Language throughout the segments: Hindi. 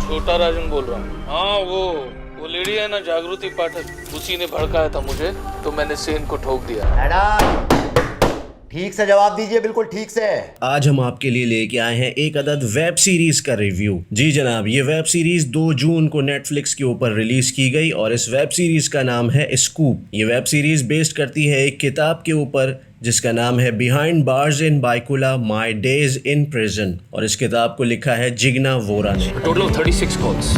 छोटा राजन बोल रहा हूँ। हाँ वो लेडी है ना, जागृति पाठक, उसी ने भड़काया था मुझे, तो मैंने सेन को ठोक दिया। ठीक से जवाब दीजिए, बिल्कुल ठीक से। आज हम आपके लिए लेके आए हैं एक अदद वेब सीरीज का रिव्यू। जी जनाब, ये वेब सीरीज 2 जून को नेटफ्लिक्स के ऊपर रिलीज की गई और इस वेब सीरीज का नाम है स्कूप। ये वेब सीरीज बेस्ड करती है एक किताब के ऊपर जिसका नाम है behind bars in Byculla my days in prison, और इस किताब को लिखा है जिग्ना वोरा ने। Total of 36 calls.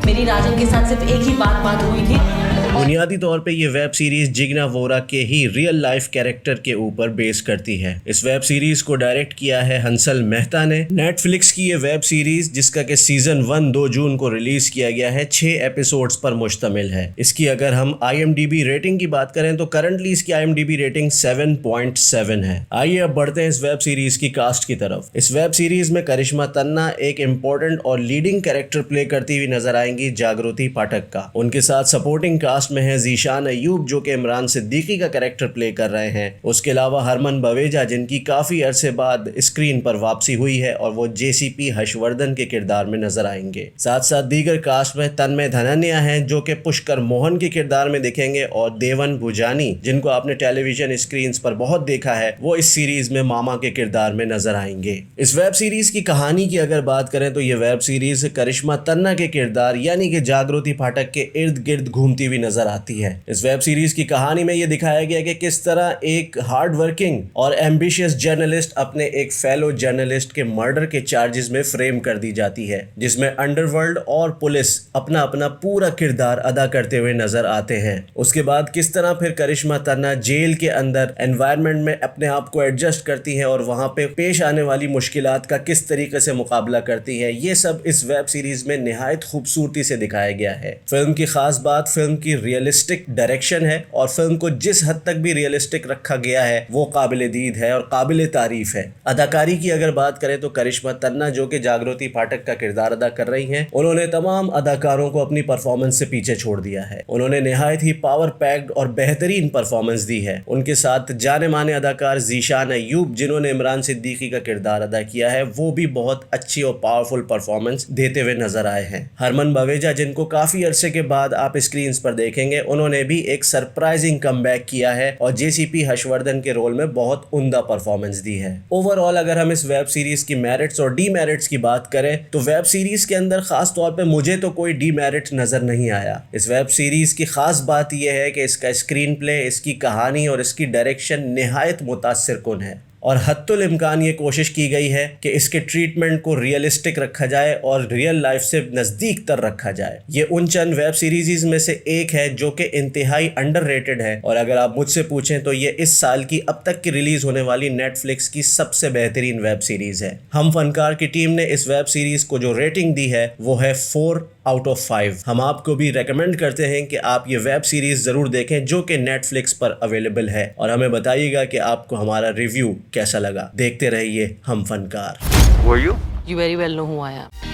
मेरी राजन के साथ सिर्फ एक ही बात हुई थी। बुनियादी तौर पे ये वेब सीरीज जिग्ना वोरा के ही रियल लाइफ कैरेक्टर के ऊपर बेस करती है। इस वेब सीरीज को डायरेक्ट किया है हंसल मेहता ने। नेटफ्लिक्स की ये वेब सीरीज जिसका कि सीजन 1 2 जून को रिलीज किया गया है, 6 एपिसोड्स पर मुश्तमिल है। इसकी अगर हम IMDb रेटिंग की बात करें तो करंटली इसकी IMDb रेटिंग 7.7 है। आइए अब बढ़ते हैं इस वेब सीरीज की कास्ट की तरफ। इस वेब सीरीज में करिश्मा तन्ना एक इम्पोर्टेंट और लीडिंग कैरेक्टर प्ले करती हुई नजर आएंगी जागृति पाठक का। उनके साथ सपोर्टिंग कास्ट में है ज़ीशान अय्यूब जो कि इमरान सिद्दीकी का कैरेक्टर प्ले कर रहे हैं। उसके अलावा हरमन बवेजा जिनकी काफ़ी अरसे बाद स्क्रीन पर वापसी हुई है और वो JCP हर्षवर्धन के किरदार में नजर आएंगे। साथ साथ दीगर कास्ट में तन्मय धनन्या हैं जो कि पुष्कर मोहन के किरदार में दिखेंगे, और देवन भुजानी जिनको आपने टेलीविजन स्क्रीन पर बहुत देखा है, वो इस सीरीज में मामा के किरदार में नजर आएंगे। इस वेब सीरीज की कहानी की अगर बात करें तो ये वेब सीरीज करिश्मा तन्ना के किरदार यानी कि जागृति पाठक के इर्द गिर्द घूमती हुई नजर आती है। इस वेब सीरीज की कहानी में ये दिखाया गया कि किस तरह एक हार्ड वर्किंग और एम्बिशियस जर्नलिस्ट अपने एक फेलो जर्नलिस्ट के मर्डर के चार्जेस में फ्रेम कर दी जाती है, जिसमें अंडरवर्ल्ड और पुलिस अपना अपना पूरा किरदार अदा करते हुए नजर आते हैं। उसके बाद किस तरह फिर करिश्मा तन्ना जेल के अंदर एनवायरनमेंट में अपने आप को एडजस्ट करती है और वहां पे पेश आने वाली मुश्किलात का किस तरीके से मुकाबला करती है, ये सब इस वेब सीरीज में निहायत खूबसूरती से दिखाया गया है। फिल्म की खास बात फिल्म की रियलिस्टिक डायरेक्शन है, और फिल्म को जिस हद तक भी रियलिस्टिक रखा गया है वो काबिल दीद है और काबिल तारीफ है। अदाकारी की अगर बात करें तो करिश्मा तन्ना जो कि जागृति पाठक का किरदार अदा कर रही हैं, उन्होंने तमाम अदाकारों को अपनी परफॉर्मेंस से पीछे छोड़ दिया है। उन्होंने निहायत ही पावर पैक्ड और बेहतरीन परफॉर्मेंस दी है। उनके साथ जाने माने अदाकार ज़ीशान अय्यूब जिन्होंने इमरान सिद्दीकी का किरदार अदा किया है, वो भी बहुत अच्छी और पावरफुल परफॉर्मेंस देते हुए नजर आए हैं। हरमन बवेजा जिनको काफी अरसे के बाद आप स्क्रीन पर देखेंगे, उन्होंने भी एक सरप्राइजिंग कमबैक किया है और JCP हर्षवर्धन के रोल में बहुत उम्दा परफॉर्मेंस दी है। ओवरऑल अगर हम इस वेब सीरीज की मेरिट्स और डीमेरिट्स की बात करें तो वेब सीरीज के अंदर खास तौर पे मुझे तो कोई डीमेरिट नजर नहीं आया। इस वेब सीरीज की खास बात यह है कि इसका स्क्रीन प्ले, इसकी कहानी और इसकी डायरेक्शन निहायत मुतासिर कुन है, और हत्तुल इम्कान ये कोशिश की गई है कि इसके ट्रीटमेंट को रियलिस्टिक रखा जाए और रियल लाइफ से नज़दीक तर रखा जाए। ये उन चंद वेब सीरीज़ में से एक है जो कि इंतहाई अंडररेटेड है, और अगर आप मुझसे पूछें तो ये इस साल की अब तक की रिलीज़ होने वाली नेटफ्लिक्स की सबसे बेहतरीन वेब सीरीज़ है। हम फनकार की टीम ने इस वेब सीरीज़ को जो रेटिंग दी है वो है 4 आउट ऑफ 5। हम आपको भी रेकमेंड करते हैं कि आप ये वेब सीरीज जरूर देखें जो कि नेटफ्लिक्स पर अवेलेबल है, और हमें बताइएगा कि आपको हमारा रिव्यू कैसा लगा। देखते रहिए हम फनकार। Were you? You very well know who I am.